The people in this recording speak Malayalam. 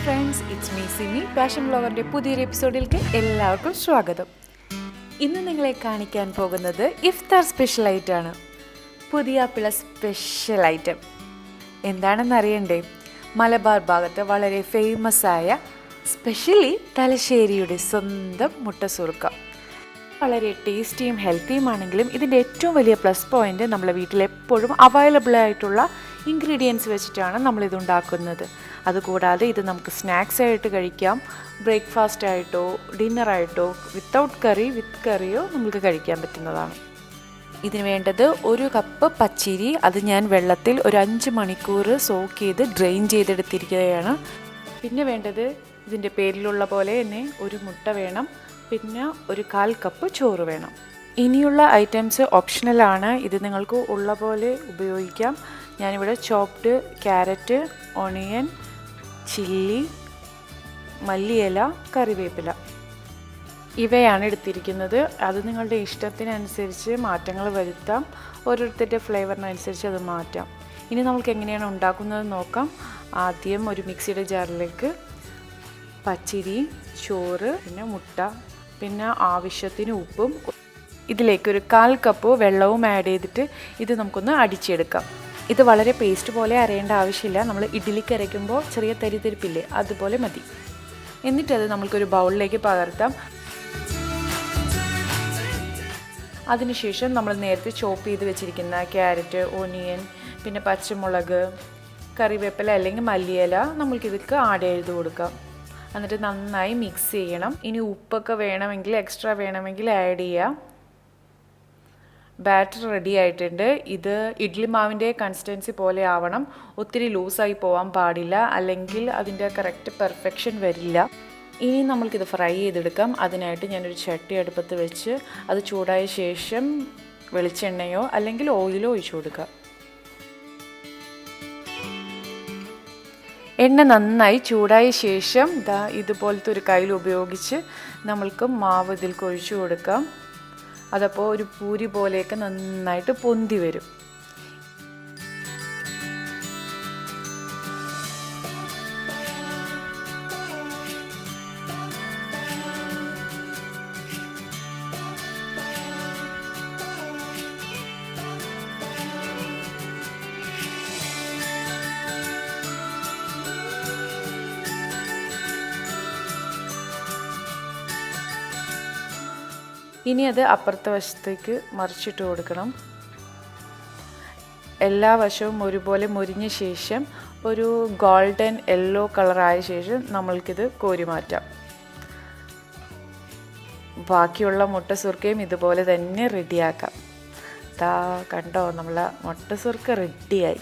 Friends, it's me Simi passion വ്ലോഗറിൻ്റെ പുതിയൊരു എപ്പിസോഡിലേക്ക് എല്ലാവർക്കും സ്വാഗതം. ഇന്ന് നിങ്ങളെ കാണിക്കാൻ പോകുന്നത് ഇഫ്താർ സ്പെഷ്യൽ ഐറ്റമാണ്. പുതിയ പ്ലസ് സ്പെഷ്യൽ ഐറ്റം എന്താണെന്ന് അറിയണ്ടേ? മലബാർ ഭാഗത്ത് വളരെ ഫേമസ് ആയ സ്പെഷ്യലി തലശ്ശേരിയുടെ സ്വന്തം മുട്ടസുറുക്ക. വളരെ ടേസ്റ്റിയും ഹെൽത്തിയുമാണെങ്കിലും ഇതിൻ്റെ ഏറ്റവും വലിയ പ്ലസ് പോയിൻറ്റ് നമ്മളെ വീട്ടിലെപ്പോഴും അവൈലബിൾ ആയിട്ടുള്ള ഇൻഗ്രീഡിയൻസ് വെച്ചിട്ടാണ് നമ്മളിത് ഉണ്ടാക്കുന്നത്. അതുകൂടാതെ ഇത് നമുക്ക് സ്നാക്സ് ആയിട്ട് കഴിക്കാം, ബ്രേക്ക്ഫാസ്റ്റ് ആയിട്ടോ ഡിന്നറായിട്ടോ വിത്തൗട്ട് കറി വിത്ത് കറിയോ നമുക്ക് കഴിക്കാൻ പറ്റുന്നതാണ്. ഇതിന് വേണ്ടത് 1 കപ്പ് പച്ചരി. അത് ഞാൻ വെള്ളത്തിൽ ഒരു 5 മണിക്കൂർ സോക്ക് ചെയ്ത് ഡ്രെയിൻ ചെയ്തെടുത്തിരിക്കുകയാണ്. പിന്നെ വേണ്ടത് ഇതിൻ്റെ പേരിലുള്ള പോലെ തന്നെ 1 മുട്ട വേണം, പിന്നെ 1/4 കപ്പ് ചോറ് വേണം. ഇനിയുള്ള ഐറ്റംസ് ഓപ്ഷണലാണ്, ഇത് നിങ്ങൾക്ക് ഉള്ള പോലെ ഉപയോഗിക്കാം. ഞാനിവിടെ ചോപ്ഡ് ക്യാരറ്റ്, ഓണിയൻ, ചില്ലി, മല്ലിയില, കറിവേപ്പില ഇവയാണ് എടുത്തിരിക്കുന്നത്. അത് നിങ്ങളുടെ ഇഷ്ടത്തിനനുസരിച്ച് മാറ്റങ്ങൾ വരുത്താം, ഓരോരുത്തരുടെ ഫ്ലേവറിനനുസരിച്ച് അത് മാറ്റാം. ഇനി നമുക്ക് എങ്ങനെയാണ് ഉണ്ടാക്കുന്നത് നോക്കാം. ആദ്യം ഒരു മിക്സിയുടെ ജാറിലേക്ക് പച്ചരി, ചോറ്, പിന്നെ മുട്ട, പിന്നെ ആവശ്യത്തിന് ഉപ്പും, ഇതിലേക്ക് 1/4 കപ്പ് വെള്ളവും ആഡ് ചെയ്തിട്ട് ഇത് നമുക്കൊന്ന് അടിച്ചെടുക്കാം. ഇത് വളരെ പേസ്റ്റ് പോലെ അരയേണ്ട ആവശ്യമില്ല. നമ്മൾ ഇഡ്ഡലിക്ക് അരയ്ക്കുമ്പോൾ ചെറിയ തരിതരിപ്പില്ലേ, അതുപോലെ മതി. എന്നിട്ടത് നമുക്കൊരു ബൗളിലേക്ക് പകർത്താം. അതിനുശേഷം നമ്മൾ നേരത്തെ ചോപ്പ് ചെയ്ത് വെച്ചിരിക്കുന്ന ക്യാരറ്റ്, ഓണിയൻ, പിന്നെ പച്ചമുളക്, കറിവേപ്പില അല്ലെങ്കിൽ മല്ലിയില നമ്മൾക്കിതൊക്കെ ആഡ് ചെയ്ത് കൊടുക്കാം. എന്നിട്ട് നന്നായി മിക്സ് ചെയ്യണം. ഇനി ഉപ്പൊക്കെ വേണമെങ്കിൽ എക്സ്ട്രാ വേണമെങ്കിൽ ആഡ് ചെയ്യാം. ബാറ്റർ റെഡി ആയിട്ടുണ്ട്. ഇത് ഇഡ്ഡലി മാവിൻ്റെ കൺസിസ്റ്റൻസി പോലെ ആവണം, ഒത്തിരി ലൂസായി പോകാൻ പാടില്ല, അല്ലെങ്കിൽ അതിൻ്റെ കറക്റ്റ് പെർഫെക്ഷൻ വരില്ല. ഇനി നമ്മൾക്കിത് ഫ്രൈ ചെയ്തെടുക്കാം. അതിനായിട്ട് ഞാനൊരു ചട്ടി അടുപ്പത്ത് വെച്ച് അത് ചൂടായ ശേഷം വെളിച്ചെണ്ണയോ അല്ലെങ്കിൽ ഓയിലോ ഒഴിച്ചു കൊടുക്കുക. എണ്ണ നന്നായി ചൂടായ ശേഷം ഇതുപോലത്തെ ഒരു കയ്യിൽ ഉപയോഗിച്ച് നമ്മൾക്ക് മാവ് ഇതിലേക്ക് ഒഴിച്ചു കൊടുക്കാം. അതപ്പോൾ ഒരു പൂരി പോലെയൊക്കെ നന്നായിട്ട് പൊന്തി വരും. ഇനി അത് അപ്പുറത്തെ വശത്തേക്ക് മറിച്ചിട്ട് കൊടുക്കണം. എല്ലാ വശവും ഒരുപോലെ മുരിഞ്ഞ ശേഷം ഒരു ഗോൾഡൻ യെല്ലോ കളറായ ശേഷം നമ്മൾക്കിത് കോരി മാറ്റാം. ബാക്കിയുള്ള മുട്ടസുർക്കയും ഇതുപോലെ തന്നെ റെഡിയാക്കാം. കണ്ടോ, നമ്മളെ മുട്ടസുർക്ക റെഡിയായി.